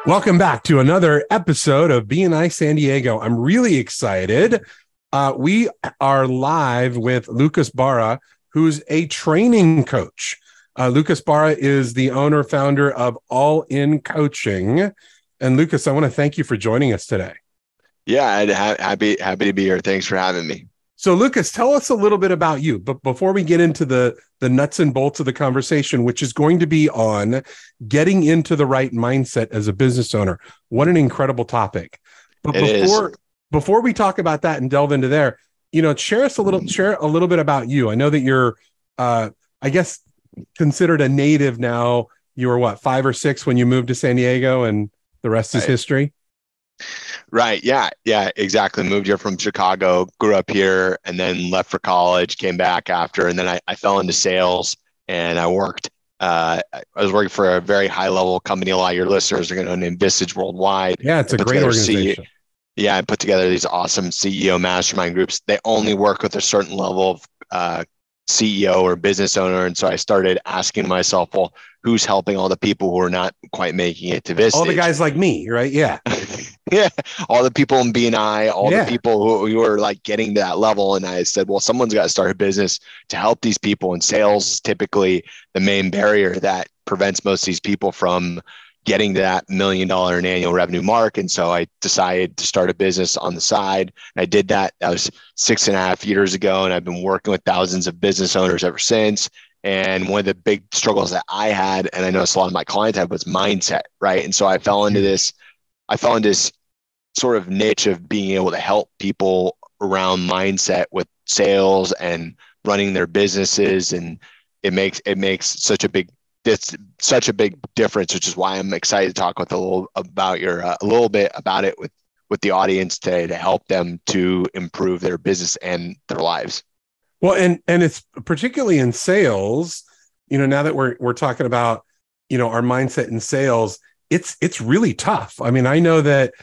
Welcome back to another episode of B&I San Diego. I'm really excited. We are live with Lucas Barra, who's a training coach. Lucas Barra is the owner, founder of All In Coaching. And Lucas, I want to thank you for joining us today. Yeah, happy to be here. Thanks for having me. So Lucas, tell us a little bit about you. But before we get into the nuts and bolts of the conversation, which is going to be on getting into the right mindset as a business owner. What an incredible topic. But before we talk about that and delve into there, share a little bit about you. I know that you're I guess considered a native now. You were what, 5 or 6 when you moved to San Diego, and the rest is history? Right. Yeah, exactly. Moved here from Chicago, grew up here, and then left for college, came back after, and then I fell into sales, and I worked. I was working for a very high level company. A lot of your listeners are going to know Vistage Worldwide. Yeah, it's a great organization. I put together these awesome CEO mastermind groups. They only work with a certain level of CEO or business owner. And so I started asking myself, well, who's helping all the people who are not quite making it to Vistage? All the guys like me, right? Yeah. Yeah. All the people in B&I, the people who are like getting to that level. And I said, well, someone's got to start a business to help these people. And sales is typically the main barrier that prevents most of these people from getting to that $1 million in annual revenue mark. And so I decided to start a business on the side. I did that. That was 6.5 years ago. And I've been working with thousands of business owners ever since. And one of the big struggles that I had, and I noticed a lot of my clients have, was mindset, right? And so I fell into this sort of niche of being able to help people around mindset with sales and running their businesses. And it makes such a big difference, which is why I'm excited to talk with a little bit about it with the audience today to help them to improve their business and their lives. Well, and it's particularly in sales, now that we're talking about, our mindset in sales, it's really tough. I mean, I know that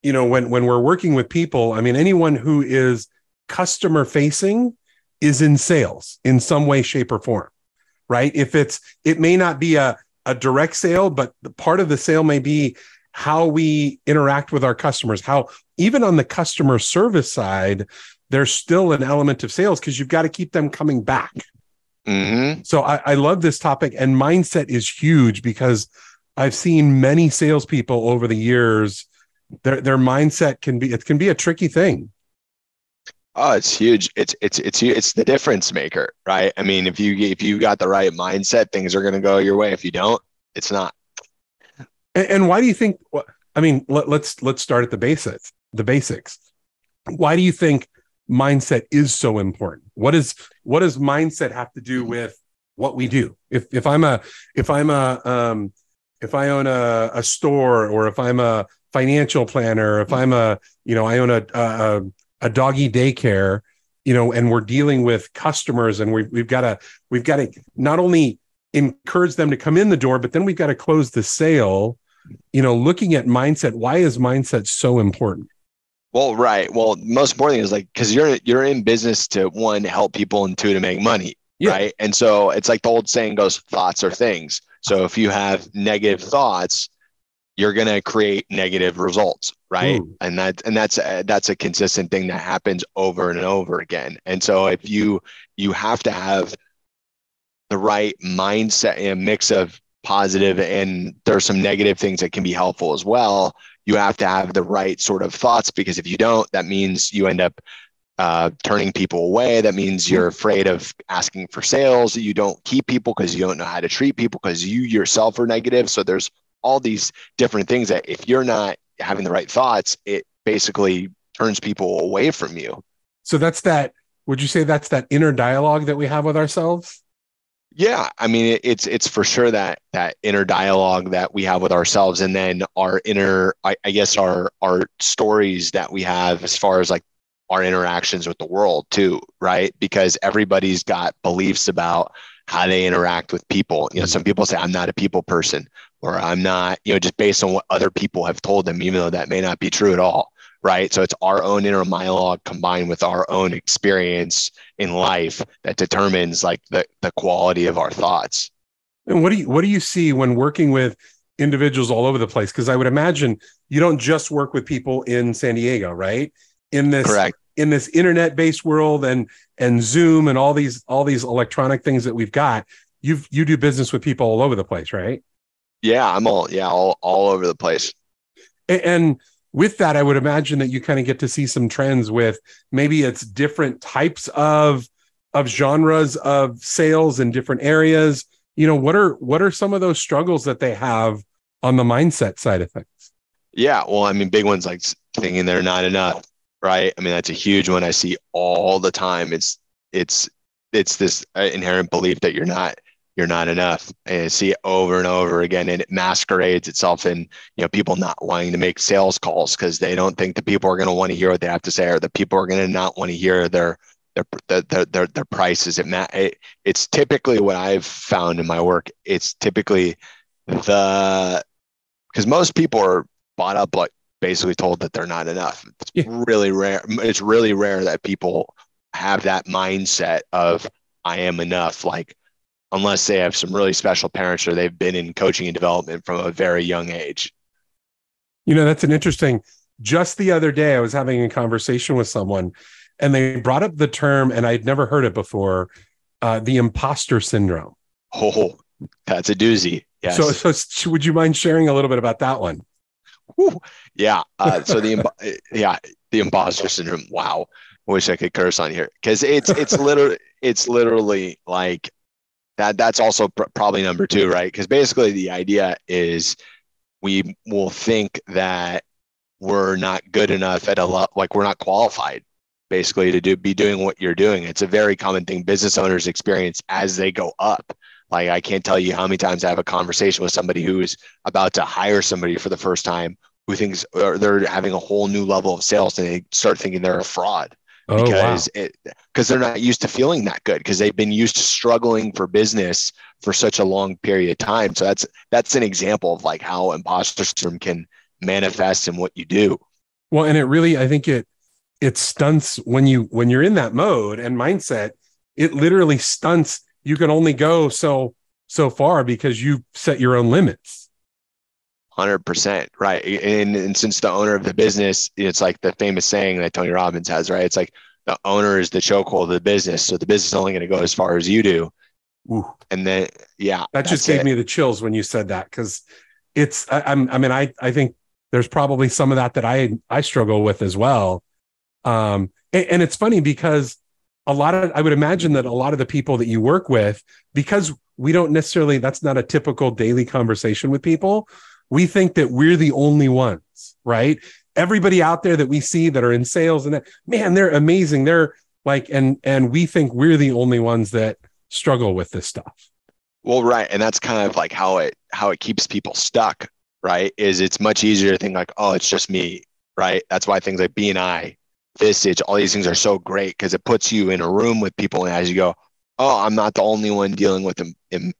when we're working with people, I mean, anyone who is customer facing is in sales in some way, shape, or form, right? It may not be a direct sale, but part of the sale may be how we interact with our customers, how even on the customer service side, there's still an element of sales because you've got to keep them coming back. Mm-hmm. So I love this topic, and mindset is huge because I've seen many salespeople over the years. Their mindset can be a tricky thing. Oh, it's huge. It's the difference maker, right? I mean, if you got the right mindset, things are going to go your way. If you don't, it's not. And why do you think? I mean, let's start at the basics. Why do you think mindset is so important? What does mindset have to do with what we do? If I own a store, or if I'm a financial planner, if I'm I own a doggy daycare, and we're dealing with customers, and we've got to not only encourage them to come in the door, but then we've got to close the sale. Looking at mindset, why is mindset so important? Well, right. Well, the most important thing is because you're in business to, one, help people, and 2, to make money. Yeah. Right. And so it's like the old saying goes, thoughts are things. So if you have negative thoughts, you're going to create negative results. Right. Ooh. And that's a consistent thing that happens over and over again. And so if you have to have the right mindset, a mix of positive, and there's some negative things that can be helpful as well. You have to have the right sort of thoughts, because if you don't, that means you end up turning people away. That means you're afraid of asking for sales. You don't keep people because you don't know how to treat people because you yourself are negative. So there's all these different things that if you're not having the right thoughts, it basically turns people away from you. So would you say that's that inner dialogue that we have with ourselves? Yeah, I mean, it's for sure that inner dialogue that we have with ourselves, and then our inner, I guess, our stories that we have as far as like our interactions with the world too, right? Because everybody's got beliefs about how they interact with people. Some people say, I'm not a people person, or I'm not, just based on what other people have told them, even though that may not be true at all. Right. So it's our own inner monologue combined with our own experience in life that determines like the quality of our thoughts. And what do you see when working with individuals all over the place? Because I would imagine you don't just work with people in San Diego, right? In this Correct. in this internet-based world and Zoom and all these electronic things that we've got, you do business with people all over the place, right? Yeah, I'm all over the place. And with that, I would imagine that you kind of get to see some trends with maybe it's different types of genres of sales in different areas. What are some of those struggles that they have on the mindset side of things? Yeah, well, I mean, big ones like thinking they're not enough, right? I mean, that's a huge one I see all the time. It's this inherent belief that you're not enough, and I see it over and over again, and it masquerades itself in people not wanting to make sales calls because they don't think the people are going to want to hear what they have to say, or the people are going to not want to hear their prices. It's typically what I've found in my work. It's typically because most people are bought up, like basically told that they're not enough. It's really rare. It's really rare that people have that mindset of I am enough, like unless they have some really special parents or they've been in coaching and development from a very young age. That's an interesting, just the other day, I was having a conversation with someone and they brought up the term, and I'd never heard it before, the imposter syndrome. Oh, that's a doozy. Yes. So would you mind sharing a little bit about that one? Yeah. So the imposter syndrome. Wow. I wish I could curse on here because it's literally like that. That's also probably number two, right? Because basically the idea is we will think that we're not good enough at like we're not qualified basically to be doing what you're doing. It's a very common thing business owners experience as they go up. Like I can't tell you how many times I have a conversation with somebody who is about to hire somebody for the first time who thinks they're having a whole new level of sales and they start thinking they're a fraud because they're not used to feeling that good because they've been used to struggling for business for such a long period of time. So that's an example of like how imposter syndrome can manifest in what you do. Well, and it really, I think it stunts when you're in that mode and mindset, it literally stunts. You can only go so far because you set your own limits. 100%. Right. And since the owner of the business, it's like the famous saying that Tony Robbins has, right? It's like the owner is the chokehold of the business. So the business is only going to go as far as you do. Ooh. And then, that just gave me the chills when you said that. Cause I think there's probably some of that I struggle with as well. And it's funny because I would imagine that a lot of the people that you work with, because we don't necessarily, that's not a typical daily conversation with people. We think that we're the only ones, right? Everybody out there that we see that are in sales and that, man, they're amazing. They're like, and we think we're the only ones that struggle with this stuff. Well, right. And that's kind of like how it keeps people stuck, right? Is it's much easier to think like, oh, it's just me, right? That's why things like BNI, Visage, all these things are so great because it puts you in a room with people. And as you go, oh, I'm not the only one dealing with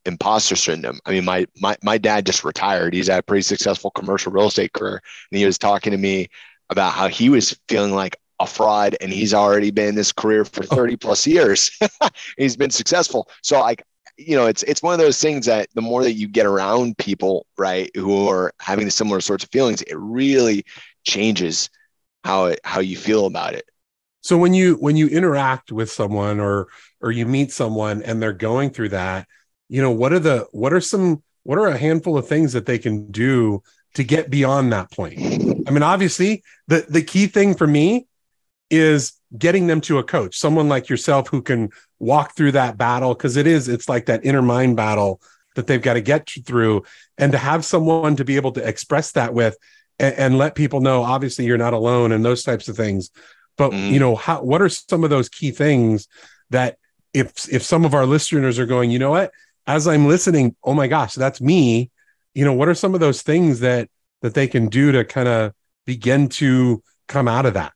imposter syndrome. I mean, my dad just retired. He's had a pretty successful commercial real estate career. And he was talking to me about how he was feeling like a fraud and he's already been in this career for 30 plus years. He's been successful. So like, it's one of those things that the more that you get around people, right, who are having the similar sorts of feelings, it really changes how you feel about it. So when you interact with someone or you meet someone and they're going through that, what are a handful of things that they can do to get beyond that point? I mean, obviously the key thing for me is getting them to a coach, someone like yourself who can walk through that battle. Cause it's like that inner mind battle that they've got to get through, and to have someone to be able to express that with and let people know, obviously you're not alone and those types of things. But what are some of those key things that if some of our listeners are going, you know what, as I'm listening, oh my gosh, that's me. What are some of those things that they can do to kind of begin to come out of that?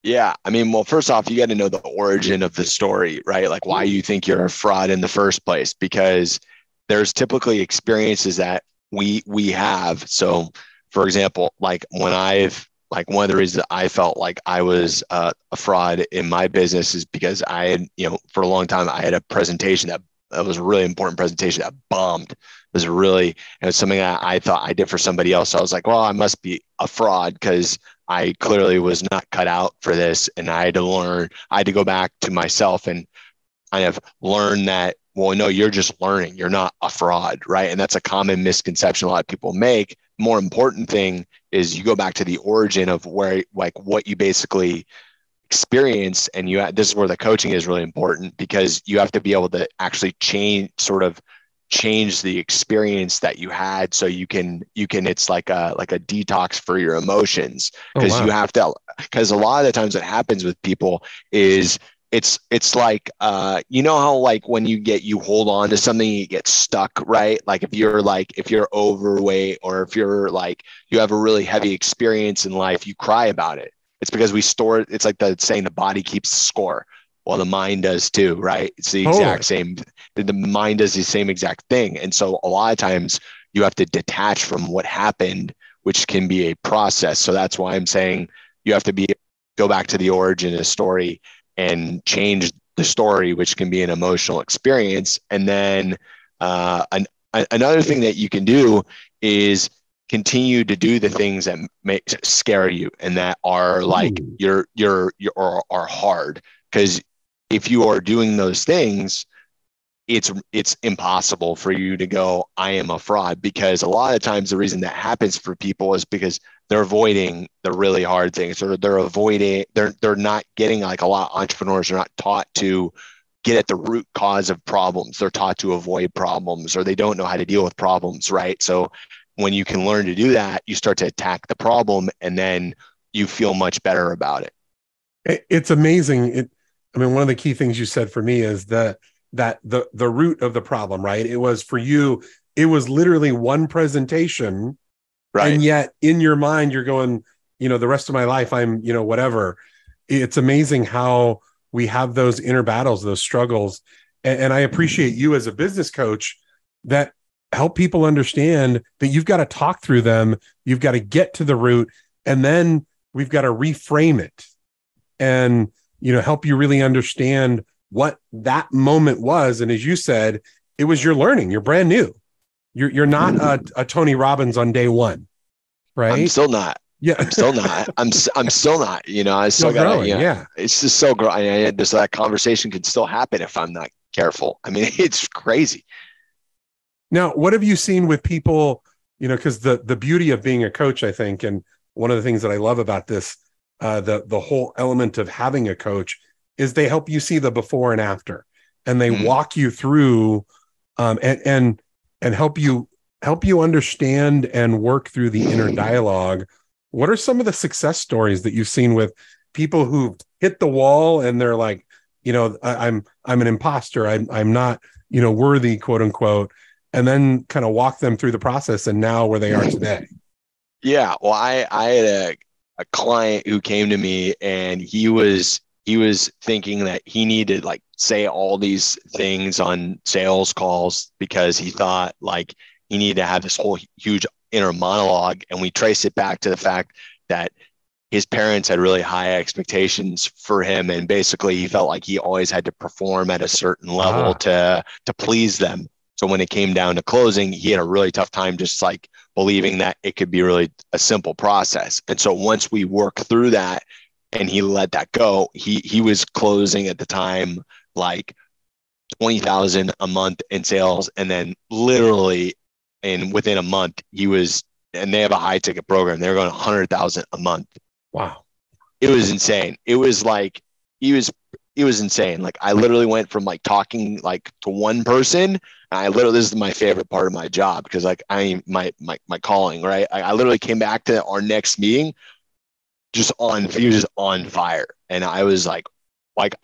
Yeah. I mean, well, first off, you got to know the origin of the story, right? Like why you think you're a fraud in the first place, because there's typically experiences that we have. So for example, like one of the reasons I felt like I was a fraud in my business is because I had, for a long time, I had a presentation that that was a really important presentation that bombed. It was something that I thought I did for somebody else. So I was like, well, I must be a fraud because I clearly was not cut out for this. And I had to go back to myself and kind of learn that, well, no, you're just learning. You're not a fraud, right? And that's a common misconception a lot of people make. More important thing is you go back to the origin of where, like, what you basically experience. And this is where the coaching is really important, because you have to be able to actually change the experience that you had. So you can, it's like a detox for your emotions, because you have to, because a lot of the times what happens with people is it's like, you know how, like, when you hold on to something, you get stuck, right? Like if you're overweight, or if you're like, you have a really heavy experience in life, you cry about it. It's because we store it. It's like the saying, the body keeps score. Well, the mind does too, right? It's the exact same. The mind does the same exact thing. And so a lot of times you have to detach from what happened, which can be a process. So that's why I'm saying you have to go back to the origin of the story and change the story, which can be an emotional experience. And then another thing that you can do is continue to do the things that scare you and that are like are hard. Because if you are doing those things, it's impossible for you to go, I am a fraud, because a lot of times the reason that happens for people is because they're avoiding the really hard things, or they're not getting, like, a lot of entrepreneurs are not taught to get at the root cause of problems. They're taught to avoid problems, or they don't know how to deal with problems, right? So when you can learn to do that, you start to attack the problem, and then you feel much better about it. It's amazing. I mean, one of the key things you said for me is that the root of the problem, right? It was, for you, it was literally one presentation, right? And yet in your mind, you're going, the rest of my life, I'm, whatever. It's amazing how we have those inner battles, those struggles. And I appreciate you as a business coach that help people understand that you've got to talk through them. You've got to get to the root, and then we've got to reframe it and, help you really understand what that moment was. And as you said, it was your learning. You're brand new. You're not a Tony Robbins on day one, right? I'm still not. Yeah, I'm still not. I'm still not. I still got. Yeah, it's just so growing. That conversation could still happen if I'm not careful. I mean, it's crazy. Now, what have you seen with people? Because the beauty of being a coach, I think, and one of the things that I love about this, the whole element of having a coach, is they help you see the before and after, and they walk you through, and help you understand and work through the inner dialogue. What are some of the success stories that you've seen with people who hit the wall and they're like, I'm an imposter, I'm not, worthy, quote unquote, and then kind of walk them through the process and now where they are today? Yeah, well, I had a client who came to me, and he was thinking that he needed, like, say all these things on sales calls because he thought, like, he needed to have this whole huge inner monologue. And we trace it back to the fact that his parents had really high expectations for him, and basically he felt like he always had to perform at a certain level to please them. So when it came down to closing, he had a really tough time just, like, believing that it could be really a simple process. And so once we work through that and he let that go, he was closing at the time like 20,000 a month in sales, and then literally within a month and they have a high ticket program, they're going 100,000 a month. Wow. It was insane. It was like, it was insane. Like, I literally went from, like, talking, like, to one person. And this is my favorite part of my job, because, like, my calling, right? I literally came back to our next meeting he was just on fire. And I was like,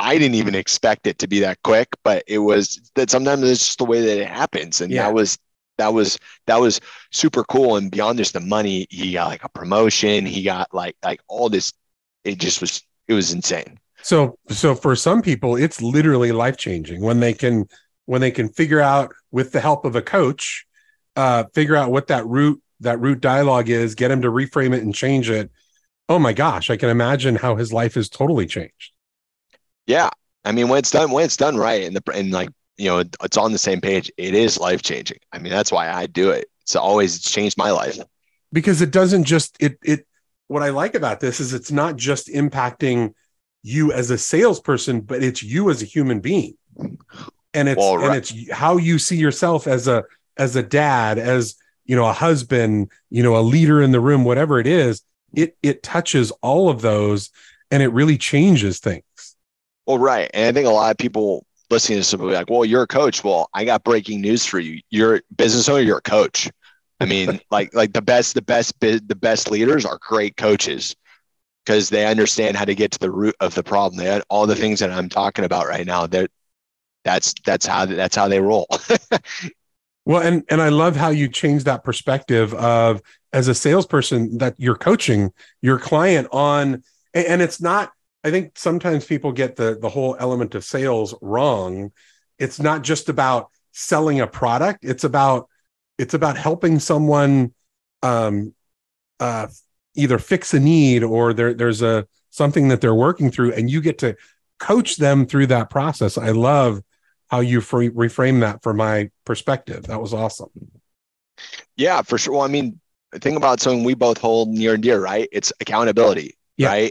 I didn't even expect it to be that quick, but it was that sometimes it's just the way that it happens. And that was super cool. And beyond just the money, he got, like, a promotion. He got like all this. It was insane. So for some people, it's literally life-changing when they can figure out, with the help of a coach, figure out what that root dialogue is, get him to reframe it and change it. Oh my gosh, I can imagine how his life is totally changed. Yeah. I mean, when it's done right, and it's on the same page. It is life-changing. I mean, that's why I do it. It's changed my life. Because it doesn't just, what I like about this is it's not just impacting you as a salesperson, but it's you as a human being. And it's how you see yourself as a dad, as, a husband, a leader in the room, whatever it is, it touches all of those and it really changes things. Well, right. And I think a lot of people listening to this will be like, well, you're a coach. Well, I got breaking news for you. You're a business owner, you're a coach. I mean, like the best leaders are great coaches because they understand how to get to the root of the problem. They had all the things that I'm talking about right now. That's how they roll. Well, and I love how you change that perspective of, as a salesperson, that you're coaching your client on, and it's not, I think sometimes people get the whole element of sales wrong. It's not just about selling a product. It's about helping someone either fix a need or there's something that they're working through, and you get to coach them through that process. I love how you reframe that from my perspective. That was awesome. Yeah, for sure. Well, I mean, think about something we both hold near and dear, right? It's accountability, right?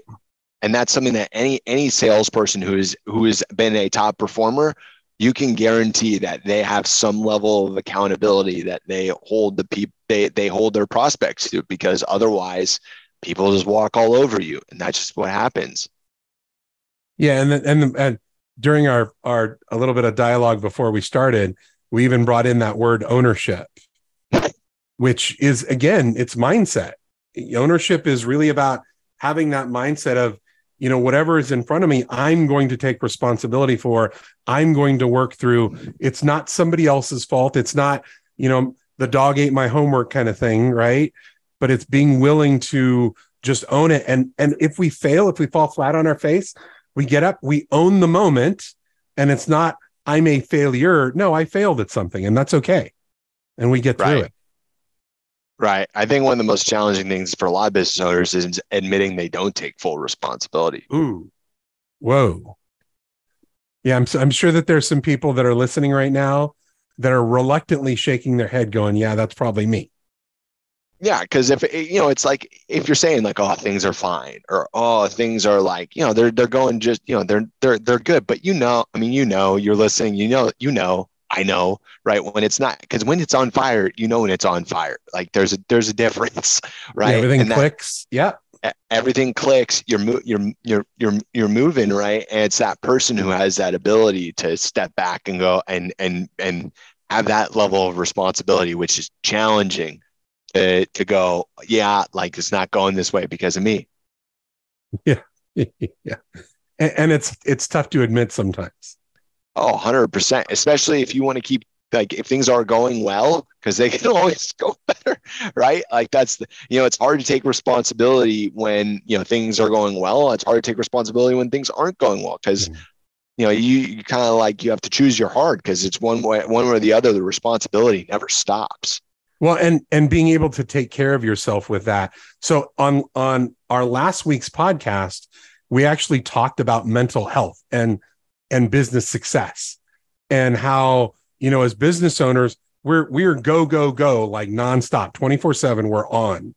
And that's something that any salesperson who has been a top performer, you can guarantee that they have some level of accountability that they hold they hold their prospects to, because otherwise people just walk all over you, and that's just what happens. Yeah, and during our a little bit of dialogue before we started, we even brought in that word ownership, which is, again, it's mindset. Ownership is really about having that mindset of, whatever is in front of me, I'm going to take responsibility for. I'm going to work through. It's not somebody else's fault. It's not, the dog ate my homework kind of thing, right? But it's being willing to just own it. And if we fall flat on our face, we get up, we own the moment, and it's not, I'm a failure. No, I failed at something, and that's okay. And we get through it. Right. I think one of the most challenging things for a lot of business owners is admitting they don't take full responsibility. Ooh, whoa. Yeah, I'm sure that there's some people that are listening right now that are reluctantly shaking their head going, yeah, that's probably me. Yeah, because if it's like, if you're saying like, oh, things are fine, or oh, things are like, they're going just, they're good, but you're listening, I know, right? When it's not, because when it's on fire, when it's on fire. Like there's a difference, right? Yeah, everything clicks. Yeah, everything clicks. You're moving, right? And it's that person who has that ability to step back and go and have that level of responsibility, which is challenging. To go, yeah, like it's not going this way because of me. Yeah. Yeah. And it's tough to admit sometimes. Oh, 100%, especially if you want to keep, like, if things are going well, because they can always go better, right? Like it's hard to take responsibility when, things are going well. It's hard to take responsibility when things aren't going well, because, you kind of like, you have to choose your heart, because it's one way or the other, the responsibility never stops. Well, and being able to take care of yourself with that. So on our last week's podcast, we actually talked about mental health and business success, and how, as business owners, we're go, like nonstop, 24/7, we're on.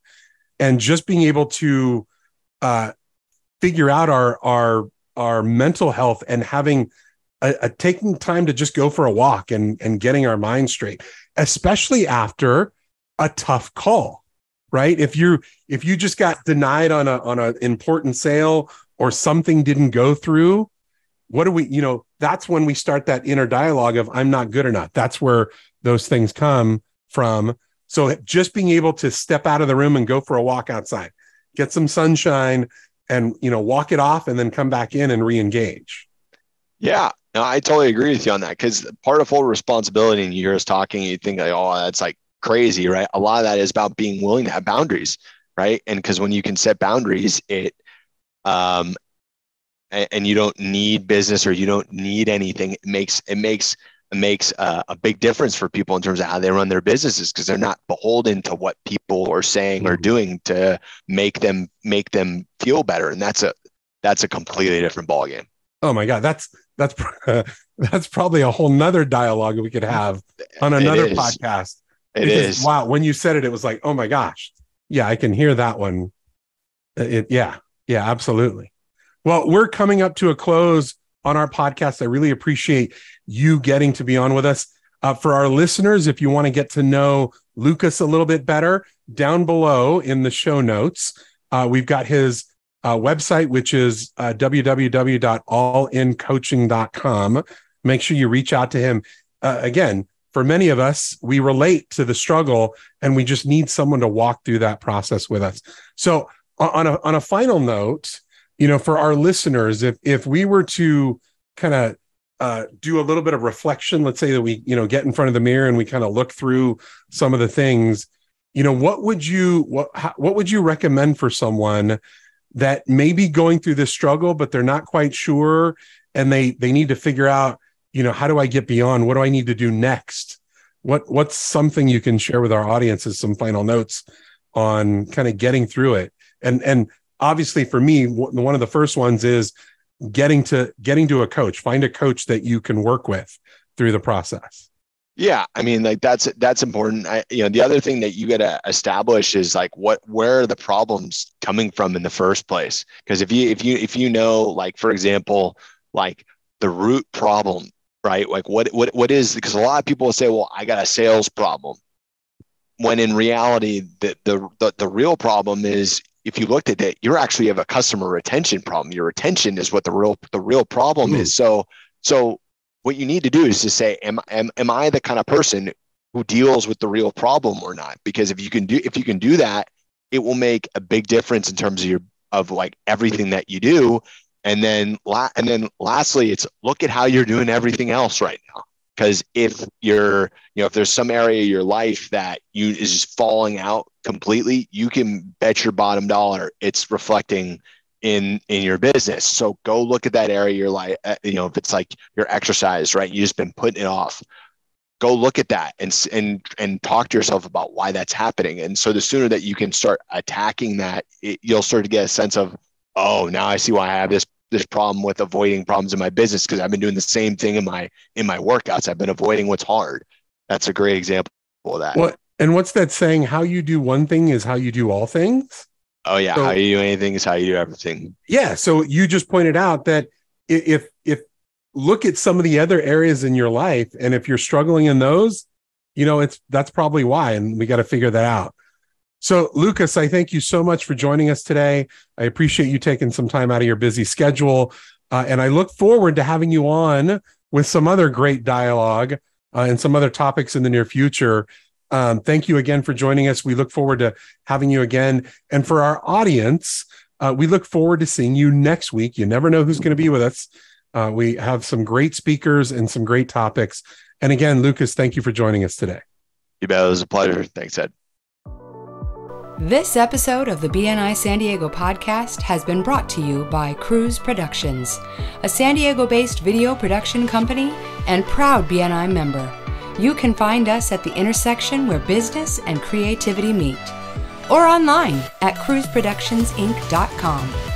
And just being able to figure out our mental health, and having taking time to just go for a walk and getting our mind straight, especially after a tough call, right? If you just got denied on an important sale, or something didn't go through, what do we, that's when we start that inner dialogue of, I'm not good enough. That's where those things come from. So just being able to step out of the room and go for a walk outside, get some sunshine, and, walk it off, and then come back in and re-engage. Yeah. No, I totally agree with you on that, because part of full responsibility, and you hear us talking, you think like, oh, that's like crazy, right? A lot of that is about being willing to have boundaries, right? And because when you can set boundaries, and you don't need business, or you don't need anything, it makes a big difference for people in terms of how they run their businesses, because they're not beholden to what people are saying or doing to make them feel better. And that's a completely different ballgame. Oh my God, that's That's probably a whole nother dialogue we could have on another podcast. Wow, when you said it, it was like, oh my gosh. Yeah, I can hear that one. Yeah, absolutely. Well, we're coming up to a close on our podcast. I really appreciate you getting to be on with us. For our listeners, if you want to get to know Lucas a little bit better, down below in the show notes, we've got his website, which is www.allincoaching.com. Make sure you reach out to him. Again, for many of us, we relate to the struggle and we just need someone to walk through that process with us. So on a final note, for our listeners, if we were to kind of do a little bit of reflection, let's say that we, get in front of the mirror and we kind of look through some of the things, what would you recommend for someone that may be going through this struggle, but they're not quite sure and they need to figure out, how do I get beyond? What do I need to do next? What's something you can share with our audience as some final notes on kind of getting through it? And obviously for me, one of the first ones is getting to a coach. Find a coach that you can work with through the process. Yeah. I mean, like that's important. The other thing that you got to establish is like where are the problems coming from in the first place? Because if you know, like, for example, like the root problem, right? Like what is, because a lot of people will say, well, I got a sales problem. When in reality, the real problem is, if you looked at it, you actually have a customer retention problem. Your retention is what the real problem is. So what you need to do is to say, am I the kind of person who deals with the real problem or not? Because if you can do that, it will make a big difference in terms of like everything that you do. And then lastly, it's look at how you're doing everything else right now. Because if if there's some area of your life that is just falling out completely, you can bet your bottom dollar it's reflecting in your business. So go look at that area of your life. If it's like your exercise, right? You just been putting it off. Go look at that and talk to yourself about why that's happening. And so the sooner that you can start attacking that, you'll start to get a sense of, oh, now I see why I have this problem with avoiding problems in my business, because I've been doing the same thing in my workouts. I've been avoiding what's hard. That's a great example of that. What's that saying? How you do one thing is how you do all things. Oh yeah. So, how you do anything is how you do everything. Yeah. So you just pointed out that if look at some of the other areas in your life, and if you're struggling in those, that's probably why, and we got to figure that out. So Lucas, I thank you so much for joining us today. I appreciate you taking some time out of your busy schedule. And I look forward to having you on with some other great dialogue and some other topics in the near future. Thank you again for joining us. We look forward to having you again. And for our audience, we look forward to seeing you next week. You never know who's going to be with us. We have some great speakers and some great topics. And again, Lucas, thank you for joining us today. You bet. It was a pleasure. Thanks, Ed. This episode of the BNI San Diego podcast has been brought to you by Cruise Productions, a San Diego-based video production company and proud BNI member. You can find us at the intersection where business and creativity meet, or online at cruiseproductionsinc.com.